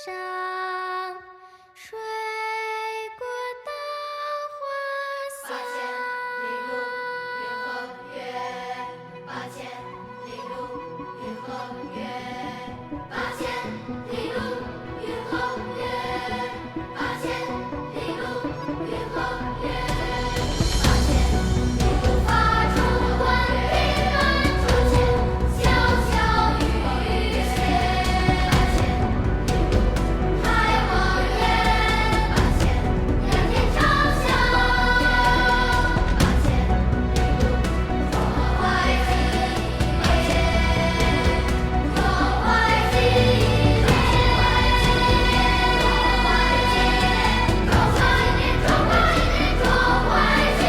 上，水果稻花香。8000里路云和月，8000里路云和月，8000里路云和月，8000里路云和月，8000里路发出冠平安祝，小小雨歇，8000里路开望眼，8000两天长啸，8000里路壮怀激烈，壮怀激烈，壮怀激烈，壮怀激烈，壮怀激烈，壮怀激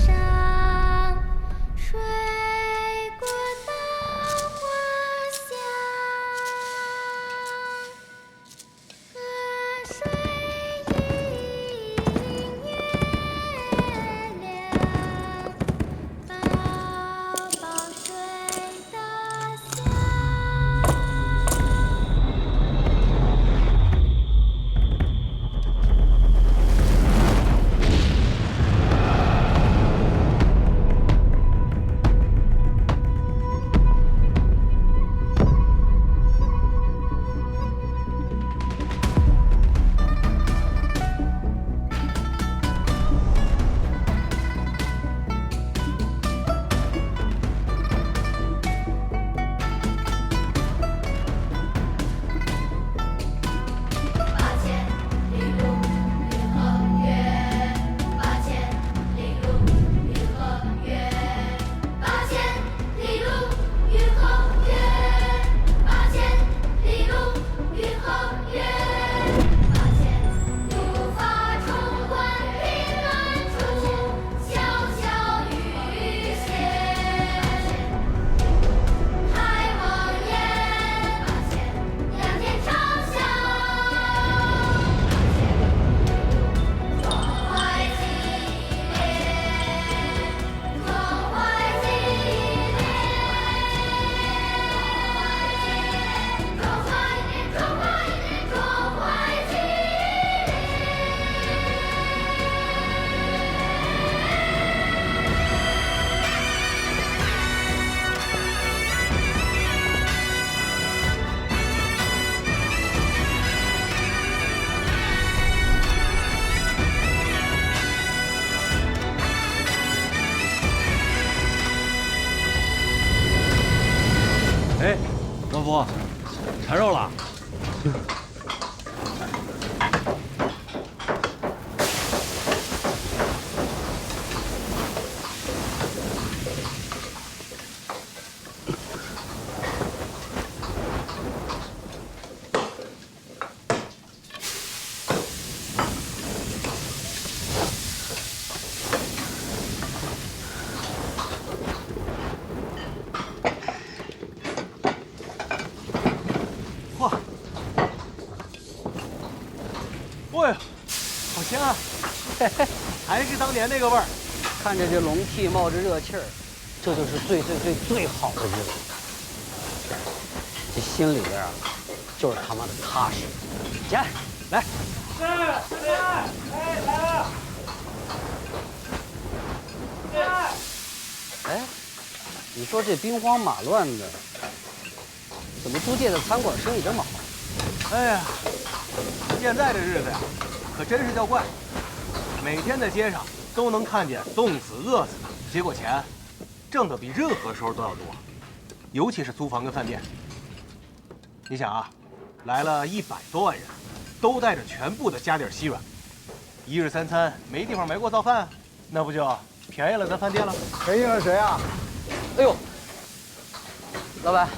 上，水果稻花香。河水映月亮，宝宝睡得香。8000里路云和月，8000里路云和月，8000里路云和月，8000里路云和月，8000路发冲冠平安祝，小小雨歇，8000开望眼，8000两天长啸。壮怀激烈，壮怀激烈，壮怀激烈，壮怀激烈，壮怀激哎，老夫，馋肉了。嚯！哎呦，好香啊！嘿嘿，还是当年那个味儿。看着这笼屉冒着热气儿，这就是最好的日子。这心里边啊，就是他妈的踏实。起来，来。是，哎，来了。哎，你说这兵荒马乱的，怎么租界的餐馆生意这么好？哎呀，现在这日子呀，可真是叫怪。每天在街上都能看见冻死、饿死的，结果钱挣得比任何时候都要多。尤其是租房跟饭店，你想啊，来了100多万人，都带着全部的家底稀软，一日3餐没地方没锅造饭，那不就便宜了咱饭店了？便宜了谁啊？哎呦，老板，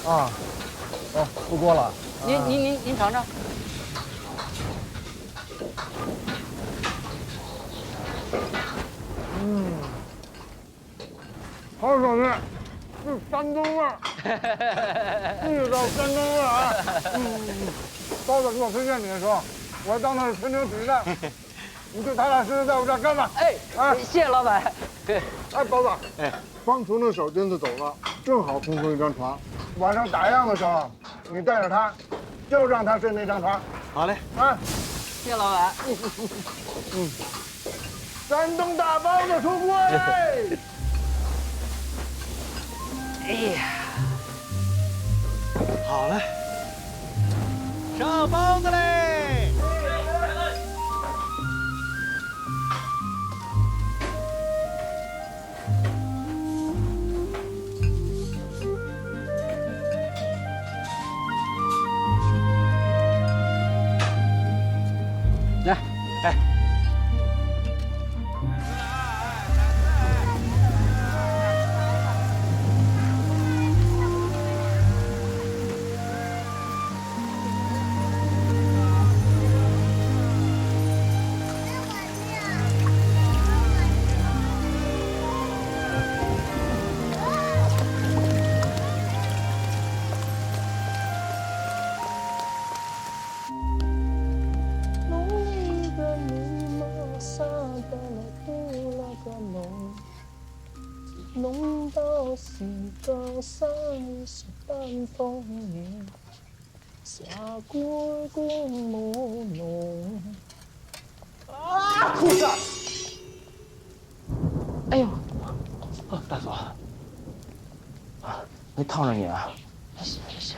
啊，哦，不锅了。您尝尝。好手艺，是山东味儿，地道山东味儿啊。包子给我推荐你的时候，我还当他是天津体的。你就踏踏实实在我这儿干吧。哎，谢谢老板。对，哎，包子，哎，方厨那小金子走了，正好空出一张床。晚上打烊的时候，你带着他，就让他睡那张床。好嘞，啊，谢谢老板。山东大包子出锅！哎呀，好嘞，上包子嘞！来，哎。弄到是個三十班風雨，下過公無濃。啊，裤子！哎呦，大嫂，啊，没烫着你啊？没事没事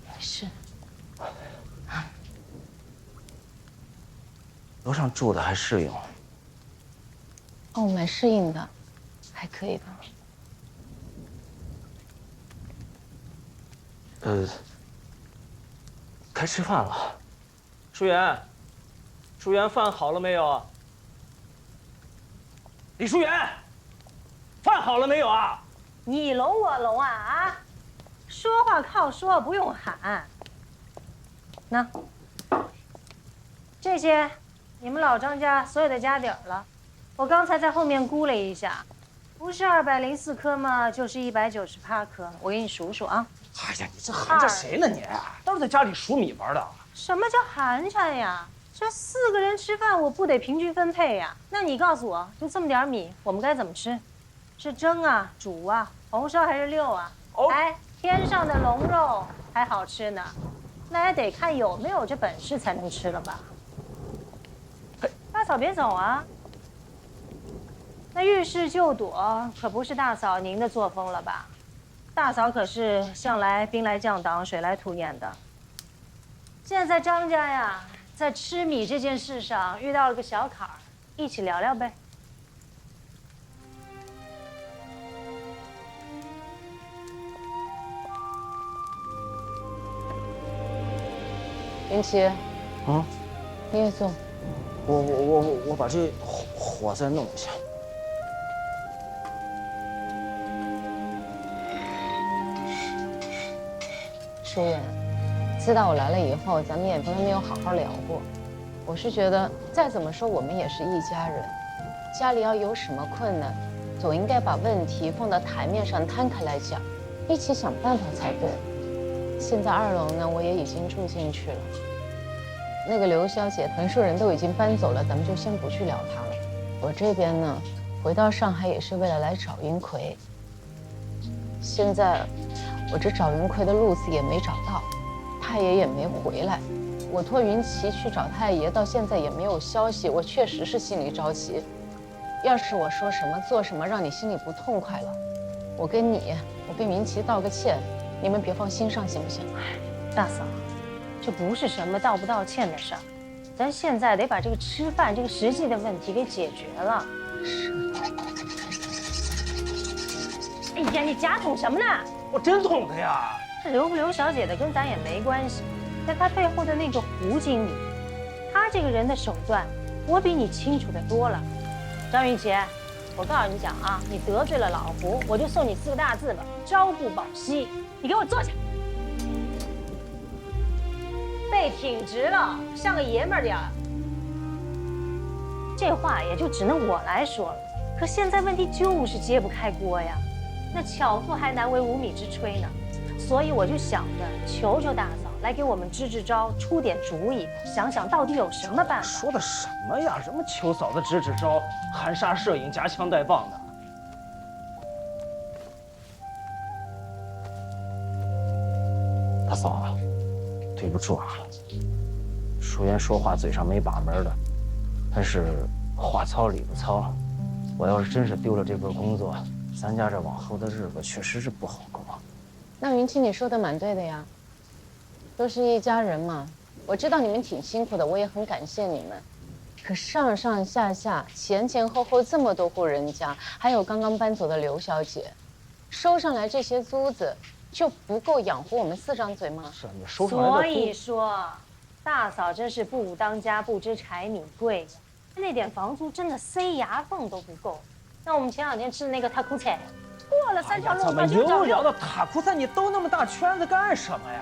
没事。楼上住的还适应？哦，蛮适应的，还可以的。该吃饭了。淑媛，淑媛，饭好了没有？李淑媛，饭好了没有啊？你聋我聋啊啊！说话靠说，不用喊。那这些，你们老张家所有的家底儿了。我刚才在后面估了一下，不是204颗嘛，就是198颗。我给你数数啊。哎呀，你这含着谁呢你？都是在家里数米玩的。什么叫寒碜呀？这4个人吃饭，我不得平均分配呀？那你告诉我，就这么点米，我们该怎么吃？是蒸啊、煮啊、红烧还是溜啊？哦，哎，天上的龙肉还好吃呢，那也得看有没有这本事才能吃了吧？大嫂别走啊！那遇事就躲，可不是大嫂您的作风了吧？大嫂可是向来兵来将挡，水来土掩的。现在张家呀，在吃米这件事上遇到了个小坎儿，一起聊聊呗。云奇，啊，你也坐。我把这火再弄一下。舒远，自打我来了以后，咱们也从来没有好好聊过。我是觉得，再怎么说我们也是一家人，家里要有什么困难，总应该把问题放到台面上摊开来讲，一起想办法才对。现在2楼呢，我也已经住进去了。那个刘小姐、屯舍人都已经搬走了，咱们就先不去聊她了。我这边呢，回到上海也是为了来找云葵。现在我这找云葵的路子也没找到，他太爷也没回来，我托云奇去找太爷，到现在也没有消息，我确实是心里着急。要是我说什么做什么让你心里不痛快了，我跟云奇道个歉，你们别放心上，行不行？大嫂，这不是什么道不道歉的事儿，咱现在得把这个吃饭这个实际的问题给解决了。是。哎呀，你假捅什么呢？我真捅的呀！这刘不刘小姐的跟咱也没关系，在她背后的那个胡经理，他这个人的手段，我比你清楚的多了。张云奇，我告诉你讲啊，你得罪了老胡，我就送你4个大字吧：朝不保夕。你给我坐下，背挺直了，像个爷们儿点儿。这话也就只能我来说了，可现在问题就是揭不开锅呀。那巧妇还难为无米之炊呢，所以我就想着求求大嫂来给我们支支招，出点主意，想想到底有什么办法。说的什么呀？什么求嫂子支支招，含沙射影，夹枪带棒的。大嫂啊，对不住啊，淑媛说话嘴上没把门的，但是话糙理不糙。我要是真是丢了这份工作，咱家这往后的日子确实是不好过。那云清，你说的蛮对的呀，都是一家人嘛。我知道你们挺辛苦的，我也很感谢你们。可上上下下、前前后后这么多户人家，还有刚刚搬走的刘小姐，收上来这些租子，就不够养活我们4张嘴吗？是你收上来的。所以说，大嫂真是不当家不知柴米贵呀，那点房租真的塞牙缝都不够。那我们前2天吃的那个塔库菜。过了3条路，怎么又聊到塔库菜？你兜那么大圈子干什么呀？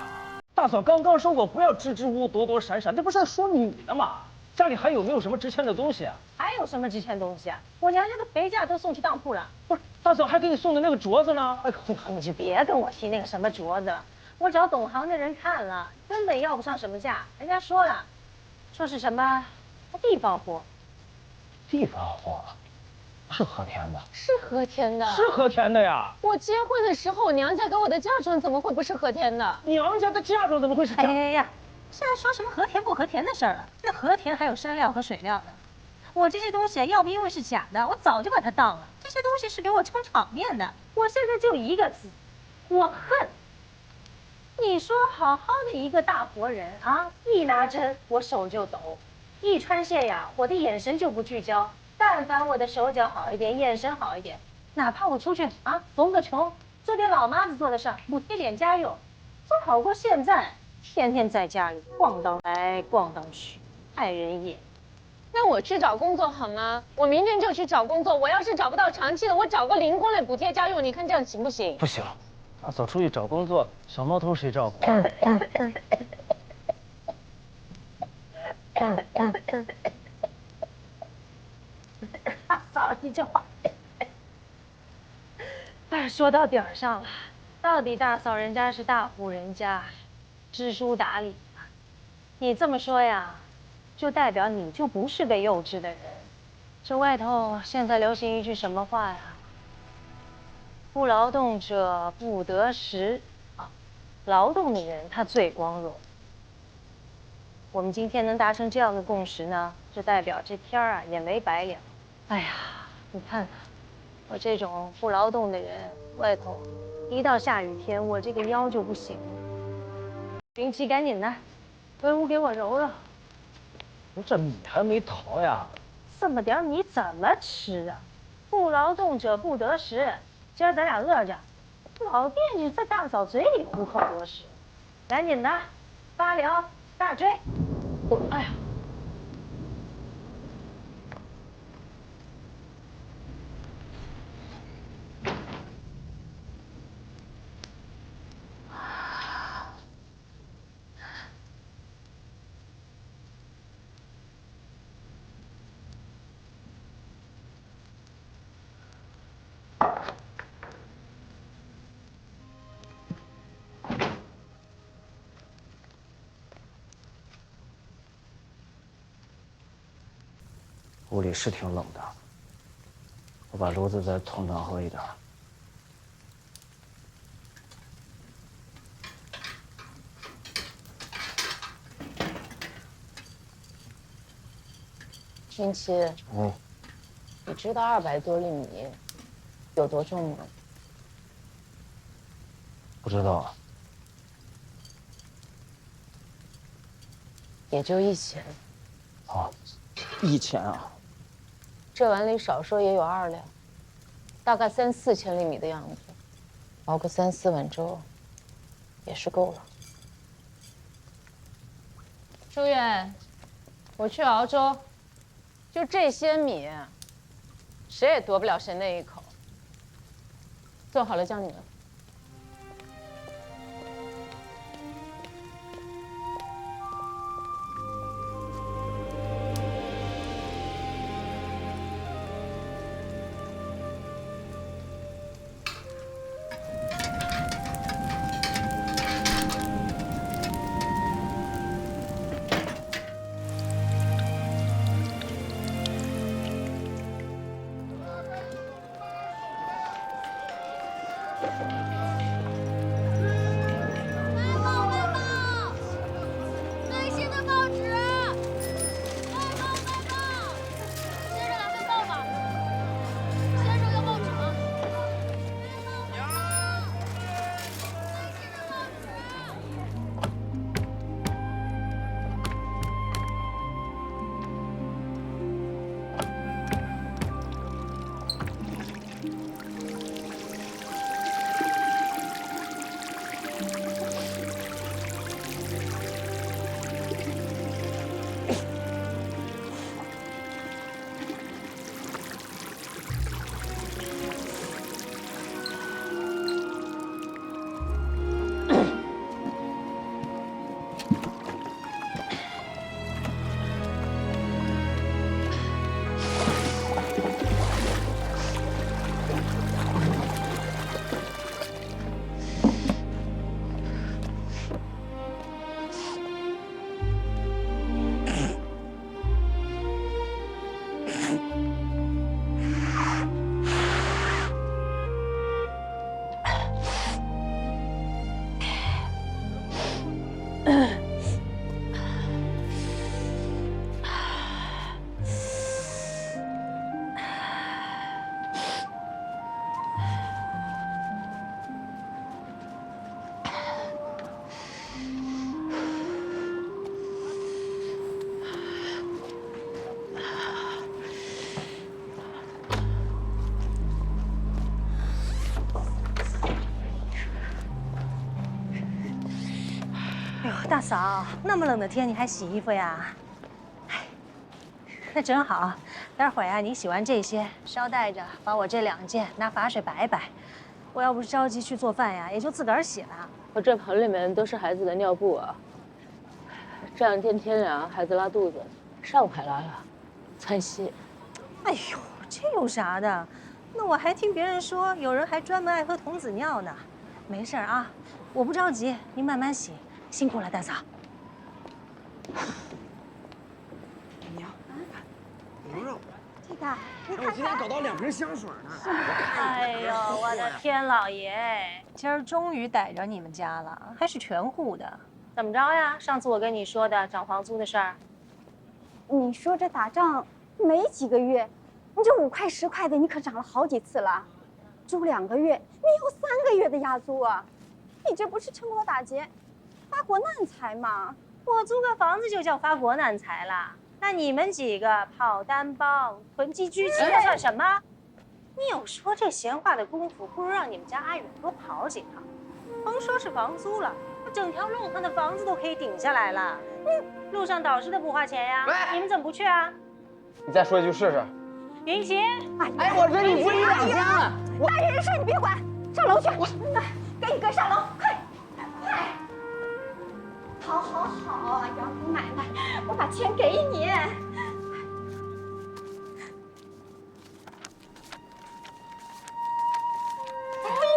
大嫂刚刚说过不要支支吾吾、躲躲闪闪，这不是在说你的吗？家里还有没有什么值钱的东西啊？还有什么值钱东西啊？我娘家的肥价都送去当铺了。不是，大嫂还给你送的那个镯子呢？哎，你就别跟我提那个什么镯子了，我找懂行的人看了，根本要不上什么价。人家说了，说是什么地方货。地方货。是和田的，是和田的，是和田的呀！我结婚的时候，我娘家给我的嫁妆怎么会不是和田的？娘家的嫁妆怎么会是？哎呀，现在说什么和田不和田的事儿了？那和田还有山料和水料呢。我这些东西要不因为是假的，我早就把它当了。这些东西是给我撑场面的。我现在就一个字，我恨。你说好好的一个大活人啊，一拿针我手就抖，一穿线呀，我的眼神就不聚焦。但凡我的手脚好一点，眼神好一点，哪怕我出去啊逢个穷，做点老妈子做的事儿，补贴点家用，总好过现在天天在家里逛荡来逛荡去，害人厌。那我去找工作好吗？我明天就去找工作。我要是找不到长期的，我找个零工来补贴家用，你看这样行不行？不行，大嫂出去找工作，小毛头谁照顾？大嫂，你这话，哎，说到点儿上了。到底大嫂人家是大户人家，知书达理。你这么说呀，就代表你就不是个幼稚的人。这外头现在流行一句什么话呀？不劳动者不得食啊，劳动的人他最光荣。我们今天能达成这样的共识呢，就代表这天儿啊也没白凉。哎呀，你看，我这种不劳动的人，外头一到下雨天，我这个腰就不行了。云奇，赶紧的，回屋给我揉揉。这米还没淘呀？这么点米怎么吃啊？不劳动者不得食。今儿咱俩饿着，老惦记在大嫂嘴里虎口夺食。赶紧的，八两大追。哎呀！屋里是挺冷的，我把炉子再捅暖和一点。星期，嗯，你知道200多粒米有多重吗？不知道啊。也就1000。啊，1000啊！这碗里少说也有2两，大概3、4千粒米的样子，熬个3、4碗粥，也是够了。周远，我去熬粥，就这些米，谁也夺不了谁那一口。做好了叫你们。最新的报纸，外报！先生来份报吧。先生要报纸吗？最新的报纸。哎呦，大嫂，那么冷的天你还洗衣服呀？哎，那正好，待会儿呀，你洗完这些，捎带着把我这2件拿法水摆一摆。我要不是着急去做饭呀，也就自个儿洗了。我这盆里面都是孩子的尿布啊。这2天天凉，孩子拉肚子，上午还拉了，窜稀。哎呦，这有啥的？那我还听别人说，有人还专门爱喝童子尿呢。没事啊，我不着急，您慢慢洗。辛苦了，大嫂。娘，牛肉。这个，你我今天搞到2瓶香水呢。哎呦，我的天老爷，今儿终于逮着你们家了，还是全户的。怎么着呀？上次我跟你说的涨房租的事儿，你说这打仗没几个月，你这5块10块的，你可涨了好几次了。租2个月，你有3个月的押租啊！你这不是趁火打劫，发国难财吗？我租个房子就叫发国难财了？那你们几个跑单帮、囤积居奇的算什么？你有说这闲话的功夫，不如让你们家阿远多跑几趟。甭说是房租了，整条弄堂的房子都可以顶下来了。路上导师的不花钱呀，你们怎么不去啊？你再说一句试试。云奇，哎，我这里不是1、2天了。大人的事你别管，上楼去。给你哥上楼，快！好，杨姑奶奶，我把钱给你。哎，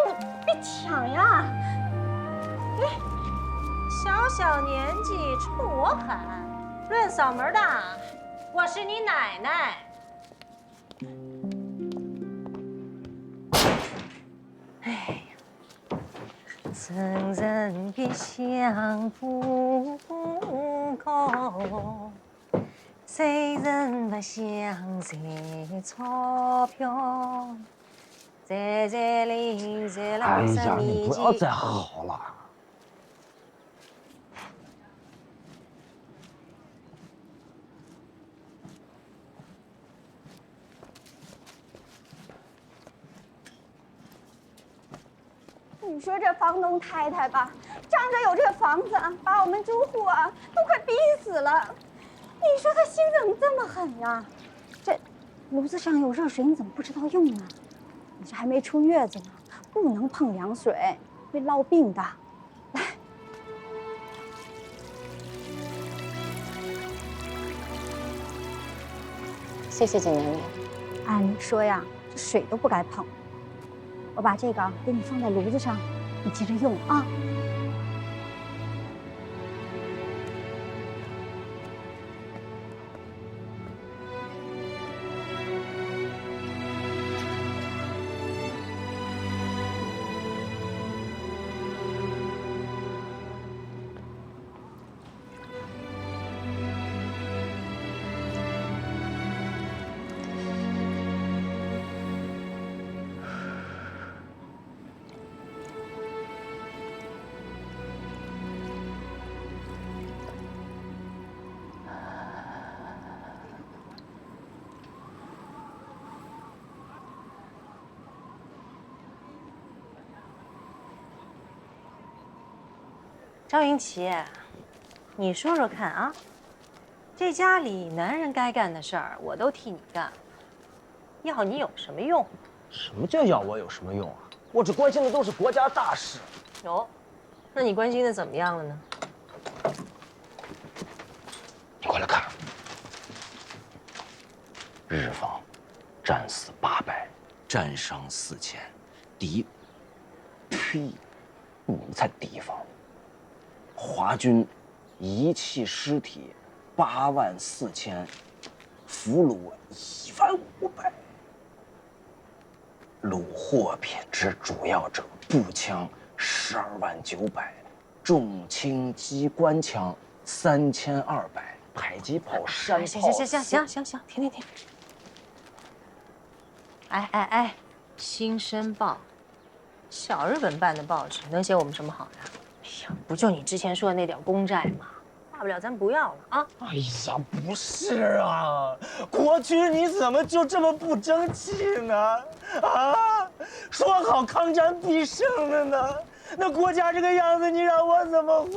你别抢呀！小年纪冲我喊，论嗓门大，我是你奶奶。哎呀，曾人别相不够，谁人不想赚钞票？在这里，在哎老呀，你山里不要再嚎了。你说这房东太太吧，仗着有这房子啊，把我们住户啊都快逼死了。你说他心怎么这么狠呀？这炉子上有热水，你怎么不知道用呢？你这还没出月子呢，不能碰凉水，会落病的。来，谢谢景娘娘。按理说呀，这水都不该碰。我把这个给你放在炉子上，你接着用啊。张云奇，你说说看啊，这家里男人该干的事儿我都替你干了，要你有什么用？什么叫要我有什么用啊？我只关心的都是国家大事。哦，那你关心的怎么样了呢？你过来看，日方战死800，战伤4000，敌，呸，你们才敌方。华军遗弃尸体84000，俘虏15000，虏货品之主要者步枪129000，重轻机关枪3200，迫击炮、山炮。行，停！哎，《新生报》，小日本办的报纸，能写我们什么好呀？哎呀，不就你之前说的那点公债吗？大不了咱不要了啊！哎呀，不是啊，国军你怎么就这么不争气呢？啊，说好抗战必胜的呢，那国家这个样子，你让我怎么活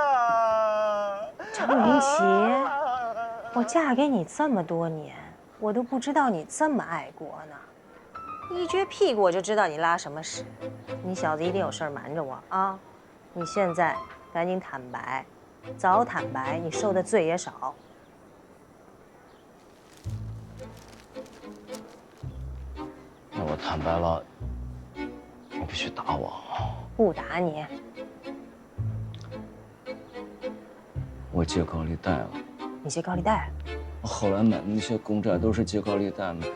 呀？张云奇，我嫁给你这么多年，我都不知道你这么爱国呢。一撅屁股我就知道你拉什么屎，你小子一定有事儿瞒着我啊！你现在赶紧坦白，早坦白，你受的罪也少。那我坦白了，你必须打我。不打你，我借高利贷了。你借高利贷？我后来买的那些公债都是借高利贷买的。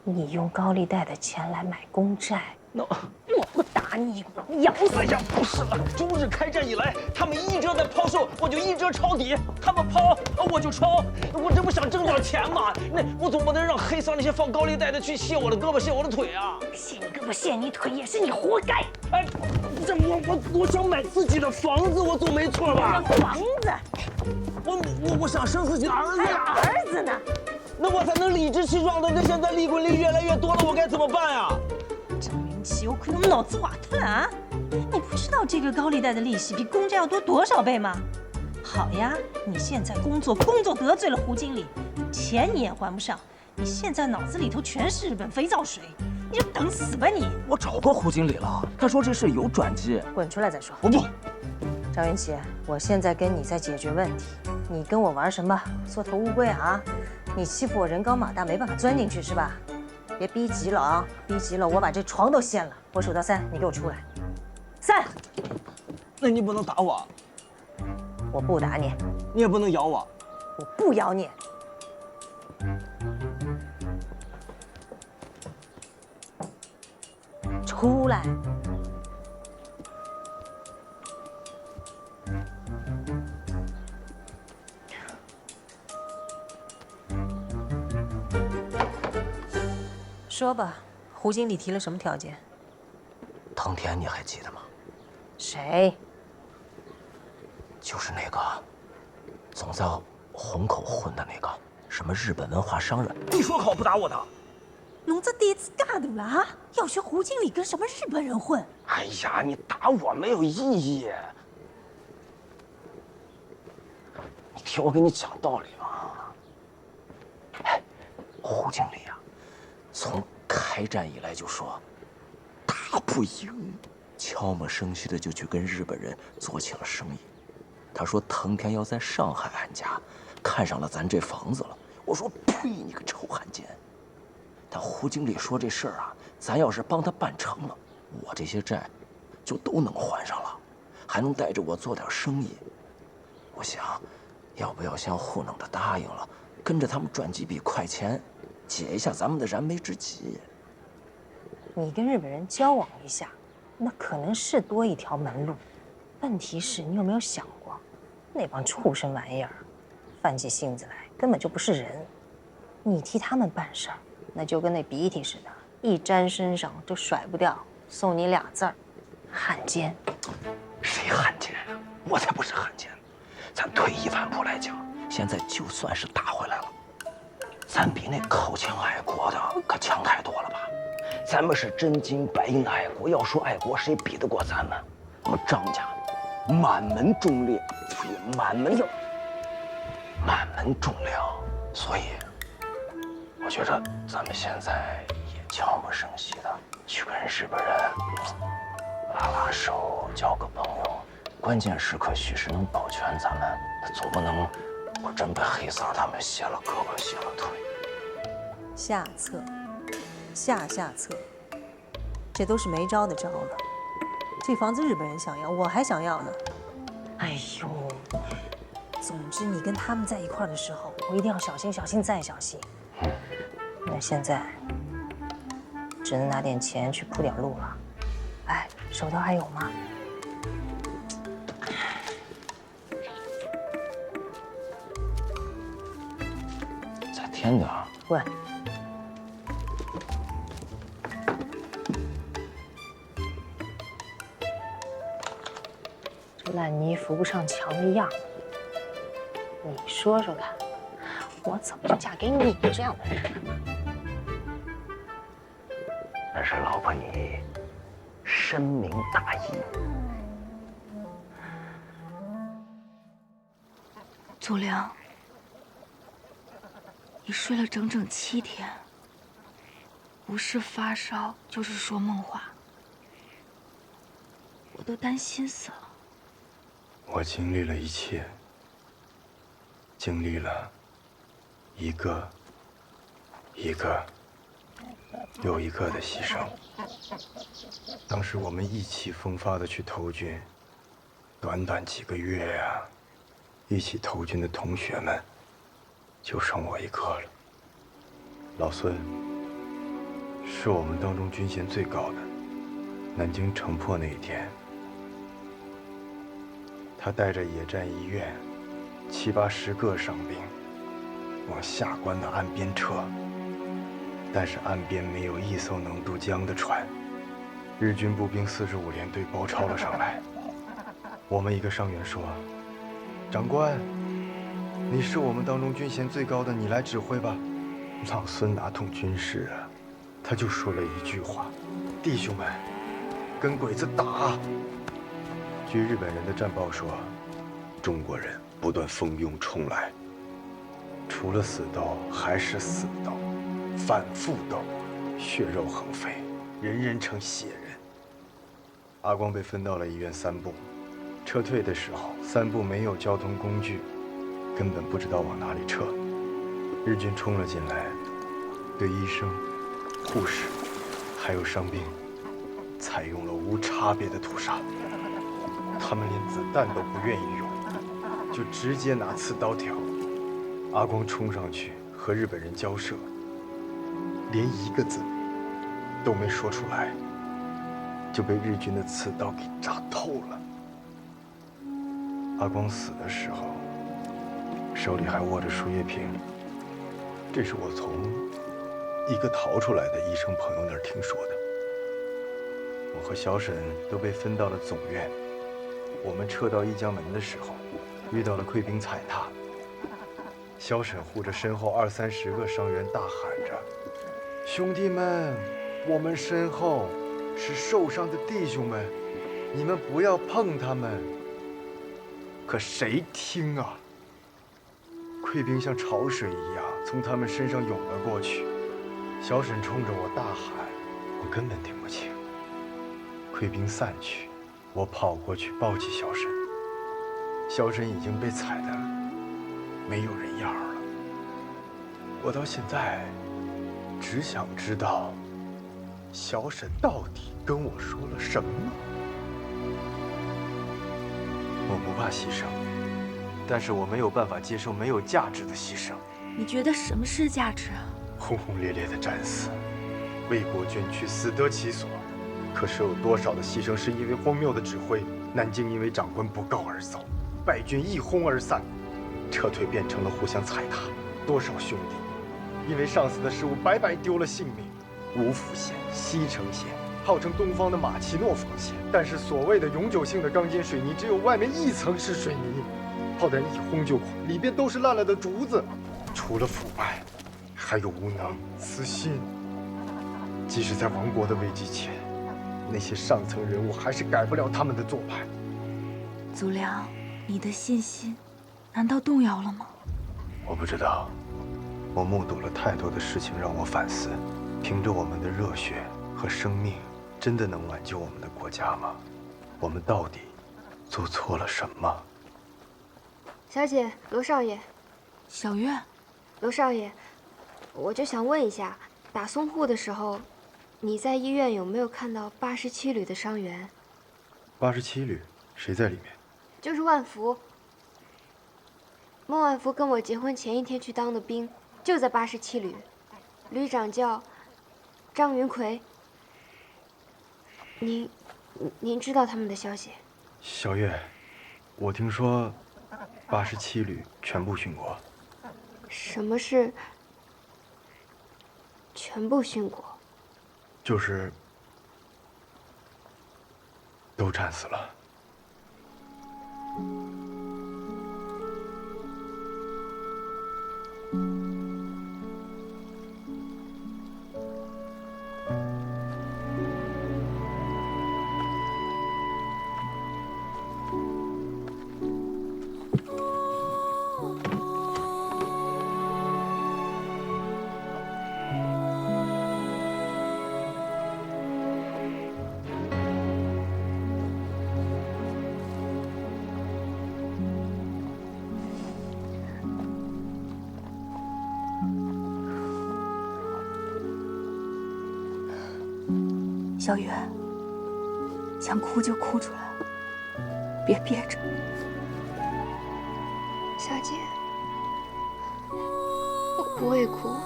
你用高利贷的钱来买公债？那我不打你一棍，咬死你！哎呀，不是了，中日开战以来，他们一折在抛售，我就一折抄底；他们抛，我就抄。我这不想挣点钱吗？那我总不能让黑商那些放高利贷的去卸我的胳膊卸我的腿啊！卸你胳膊卸你腿也是你活该！哎，这我想买自己的房子，我总没错吧？房子？我想生自己的儿子呀！儿子呢？那我才能理直气壮的。那现在利滚利越来越多了，我该怎么办呀？张云奇，我看你脑子瓦特了啊！你不知道这个高利贷的利息比公债要多多少倍吗？好呀，你现在工作得罪了胡经理，钱你也还不上，你现在脑子里头全是日本肥皂水，你就等死吧你！我找过胡经理了，他说这事有转机。滚出来再说。我不。张云奇，我现在跟你在解决问题，你跟我玩什么缩头乌龟啊？你欺负我人高马大，没办法钻进去是吧？别逼急了啊！逼急了，我把这床都掀了。我数到3，你给我出来。3。那你不能打我。我不打你。你也不能咬我。我不咬你。出来。说吧，胡经理提了什么条件？藤田你还记得吗？谁？就是那个总在虹口混的那个什么日本文化商人。你说好不打我的？侬这胆子大的啦！要学胡经理跟什么日本人混？哎呀，你打我没有意义。你听我给你讲道理嘛。哎，胡经理呀，从开战以来就说打不赢，悄没声息的就去跟日本人做起了生意。他说藤田要在上海安家，看上了咱这房子了。我说呸，你个臭汉奸！但胡经理说这事儿啊，咱要是帮他办成了，我这些债就都能还上了，还能带着我做点生意。我想，要不要先糊弄的答应了，跟着他们赚几笔快钱，解一下咱们的燃眉之急。你跟日本人交往一下，那可能是多一条门路。问题是你有没有想过，那帮畜生玩意儿，犯起性子来根本就不是人。你替他们办事儿，那就跟那鼻涕似的，一沾身上就甩不掉。送你俩字儿：汉奸。谁汉奸啊？我才不是汉奸。咱退一万步来讲，现在就算是打回来了，咱比那口腔爱国的可强太多了吧？咱们是真金白银的爱国，要说爱国，谁比得过咱们？我们张家满门忠烈，满门忠良，所以我觉得咱们现在也悄无声息的去跟日本人拉拉手，交个朋友。关键时刻许是能保全咱们，总不能我真被黑色他们卸了胳膊卸了腿。下策，下策，这都是没招的招了。这房子日本人想要，我还想要呢。哎呦，总之你跟他们在一块儿的时候，我一定要小心，小心再小心。那现在只能拿点钱去铺点路了。哎，手头还有吗？再添点儿。滚！这烂泥扶不上墙的样子，你说说看，我怎么就嫁给你这样的人呢？那是老婆你深明大义。祖良，你睡了整整7天，不是发烧就是说梦话，我都担心死了。我经历了一切，经历了一个又一个的牺牲。当时我们意气风发的去投军，短短几个月呀，一起投军的同学们就剩我一个了。老孙是我们当中军衔最高的。南京城破那一天，他带着野战医院7、80个伤兵往下关的岸边撤，但是岸边没有一艘能渡江的船，日军步兵45联队包抄了上来。我们一个伤员说：“长官，你是我们当中军衔最高的，你来指挥吧。”老孙哪懂军事啊，他就说了一句话：“弟兄们，跟鬼子打！”据日本人的战报说，中国人不断蜂拥冲来，除了死斗还是死斗，反复斗，血肉横飞，人人称血人。阿光被分到了医院3部，撤退的时候3部没有交通工具，根本不知道往哪里撤。日军冲了进来，对医生、护士还有伤兵采用了无差别的屠杀。他们连子弹都不愿意用，就直接拿刺刀条。阿光冲上去和日本人交涉，连一个字都没说出来，就被日军的刺刀给扎透了。阿光死的时候，手里还握着输液瓶，这是我从一个逃出来的医生朋友那儿听说的。我和小沈都被分到了总院。我们撤到一江门的时候，遇到了溃兵踩踏。小沈护着身后20-30个伤员，大喊着：“兄弟们，我们身后是受伤的弟兄们，你们不要碰他们。”可谁听啊？溃兵像潮水一样从他们身上涌了过去。小沈冲着我大喊，我根本听不清。溃兵散去，我跑过去抱起小沈。小沈已经被踩得没有人样了。我到现在只想知道，小沈到底跟我说了什么。我不怕牺牲，但是我没有办法接受没有价值的牺牲。你觉得什么是价值啊？轰轰烈烈的战死，为国捐躯，死得其所。可是有多少的牺牲是因为荒谬的指挥？南京因为长官不告而走，败军一哄而散，撤退变成了互相踩踏。多少兄弟因为上司的失误白白丢了性命。吴府县、西城县号称东方的马奇诺防线，但是所谓的永久性的钢筋水泥，只有外面一层是水泥，炮弹一轰就垮，里边都是烂了的竹子。除了腐败，还有无能、私心。即使在亡国的危机前，那些上层人物还是改不了他们的做派。祖良，你的信心难道动摇了吗？我不知道，我目睹了太多的事情让我反思。凭着我们的热血和生命，真的能挽救我们的国家吗？我们到底做错了什么？小姐，罗少爷。小月。罗少爷，我就想问一下，打淞沪的时候，你在医院有没有看到87旅的伤员？87旅，谁在里面？就是万福。孟万福跟我结婚前一天去当的兵，就在87旅，旅长叫张云奎。您知道他们的消息？小月，我听说87旅全部殉国。什么是全部殉国？就是都战死了。小月，想哭就哭出来，别憋着。小姐，我不会哭，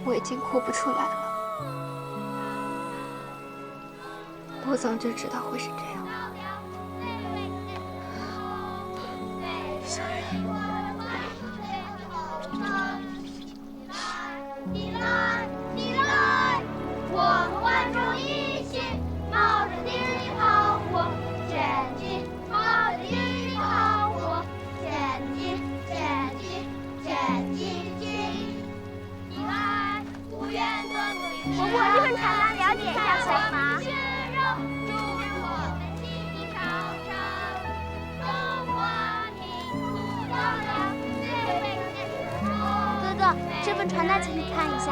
我已经哭不出来了。我早就知道会是这样。小月。我们万众一心，冒着敌人的炮火前进，冒着敌人的炮火前进，前进，前进，你来不愿尊贵。伯伯，这份传单了解一下可以吗？祝我们齐齐唱唱中华民族的哥哥，这份传单请你看一下。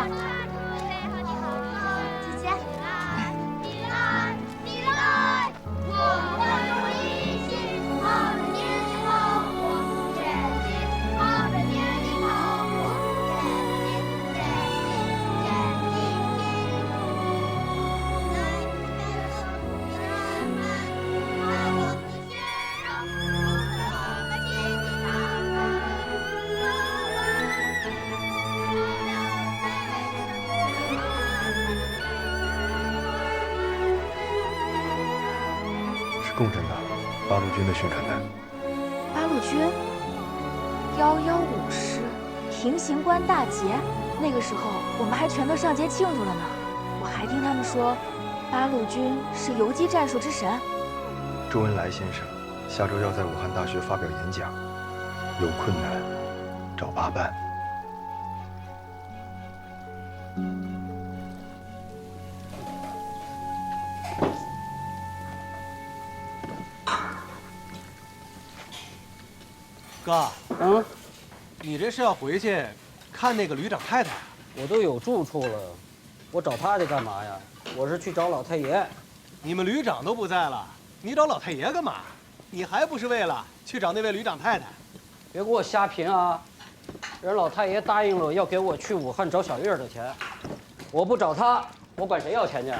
共振的八路军的宣传单。八路军，115师平型关大捷。那个时候我们还全都上街庆祝了呢。我还听他们说，八路军是游击战术之神。周恩来先生下周要在武汉大学发表演讲，有困难找八办。哥，你这是要回去看那个旅长太太啊？我都有住处了，我找他去干嘛呀？我是去找老太爷。你们旅长都不在了，你找老太爷干嘛？你还不是为了去找那位旅长太太？别给我瞎贫啊！人老太爷答应了要给我去武汉找小月的钱，我不找他，我管谁要钱去？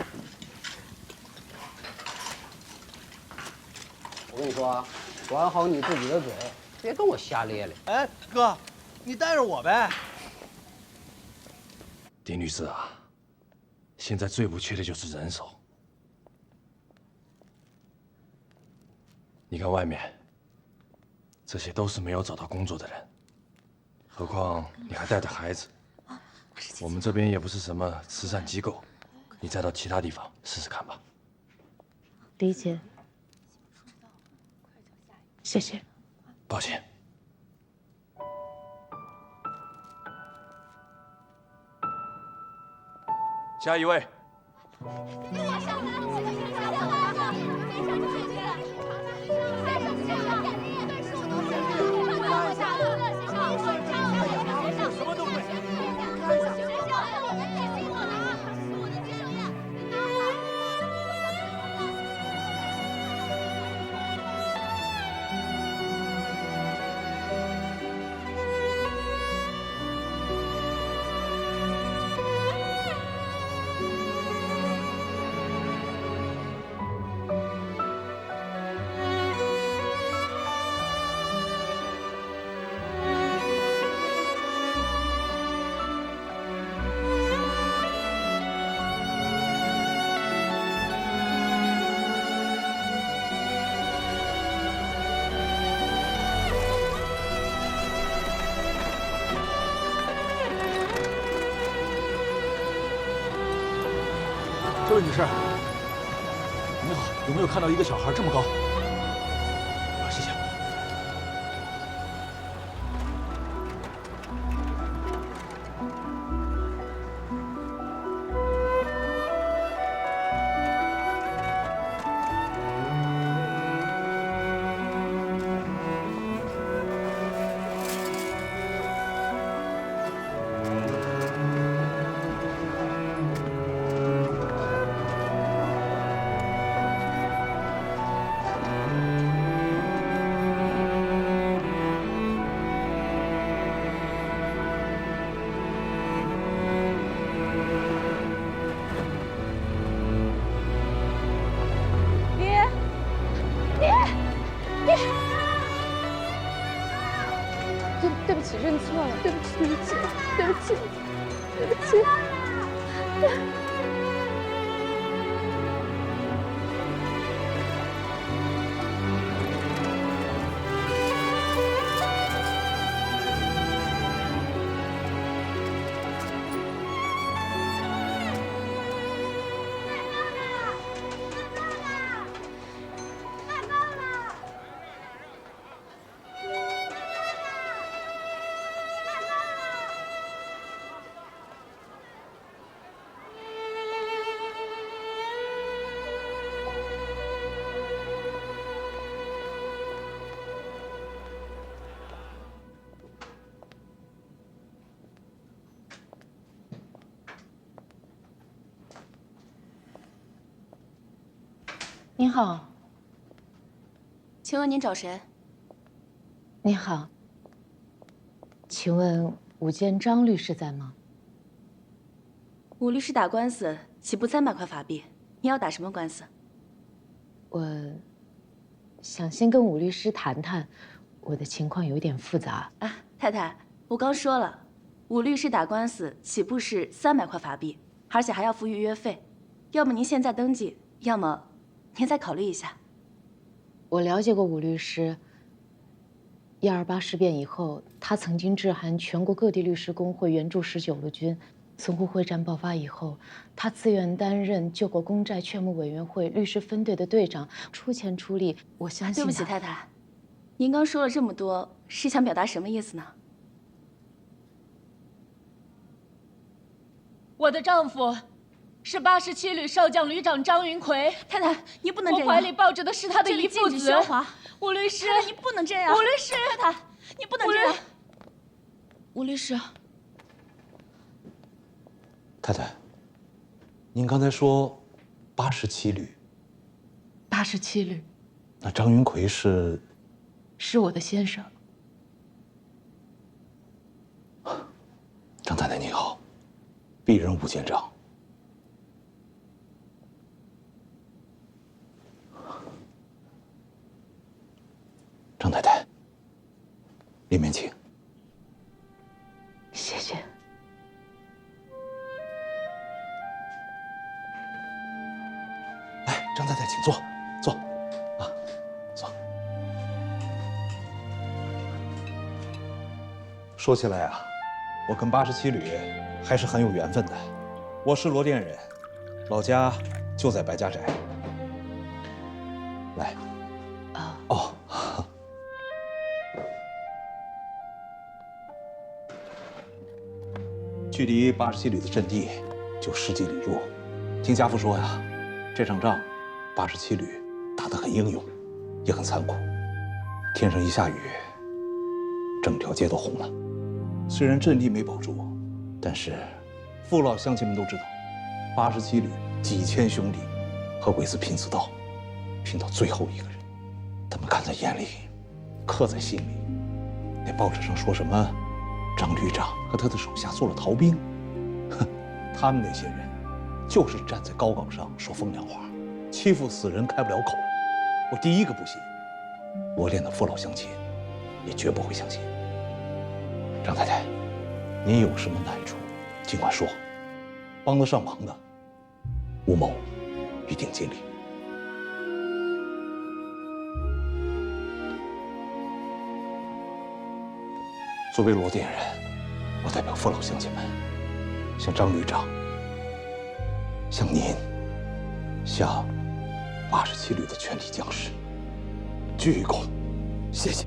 我跟你说啊，管好你自己的嘴，别跟我瞎咧咧。哎，哥，你带着我呗。丁律师啊，现在最不缺的就是人手。你看外面，这些都是没有找到工作的人，何况你还带着孩子。我们这边也不是什么慈善机构，你再到其他地方试试看吧。理解。谢谢。抱歉。下一位。这位女士，您好，有没有看到一个小孩这么高？谢谢。对不起，认错了，对不起，对不起，对不起，对不起。您好，请问您找谁？您好，请问武建章律师在吗？武律师打官司起步300块法币，你要打什么官司？我想先跟武律师谈谈，我的情况有点复杂。啊，太太，我刚说了，武律师打官司起步是300块法币，而且还要付预约费。要么您现在登记，要么您再考虑一下。我了解过武律师， 128事变以后，他曾经致函全国各地律师工会援助19路军。淞沪会战爆发以后，他自愿担任救国公债劝募委员会律师分队的队长，出钱出力。我相信。对不起，太太，您刚说了这么多，是想表达什么意思呢？我的丈夫是87旅少将旅长张云奎。太太，你不能这样。我怀里抱着的是他的遗腹子。吴律师，你不能这样。吴律师，太太，你不能这样。吴律师。太太，您刚才说87旅，87旅，那张云奎是我的先生。张太太您好，鄙人吴建章。张太太，里面请。谢谢。张太太，请坐，坐，啊，坐。说起来啊，我跟87旅还是很有缘分的。我是罗店人，老家就在白家寨。来，哦，距离87旅的阵地就10几里路。听家父说呀，这场仗87旅打得很英勇，也很残酷。天上一下雨，整条街都红了。虽然阵地没保住，但是父老乡亲们都知道，87旅几千兄弟和鬼子拼死斗，拼到最后一个人。他们看在眼里，刻在心里。那报纸上说什么张旅长和他的手下做了逃兵，哼，他们那些人就是站在高岗上说风凉话，欺负死人开不了口。我第一个不信，我连的父老乡亲也绝不会相信。张太太，您有什么难处，尽管说，帮得上忙的，吴某一定尽力。作为罗店人，我代表父老乡亲们，向张旅长，向您，向87旅的全体将士鞠一躬，谢谢。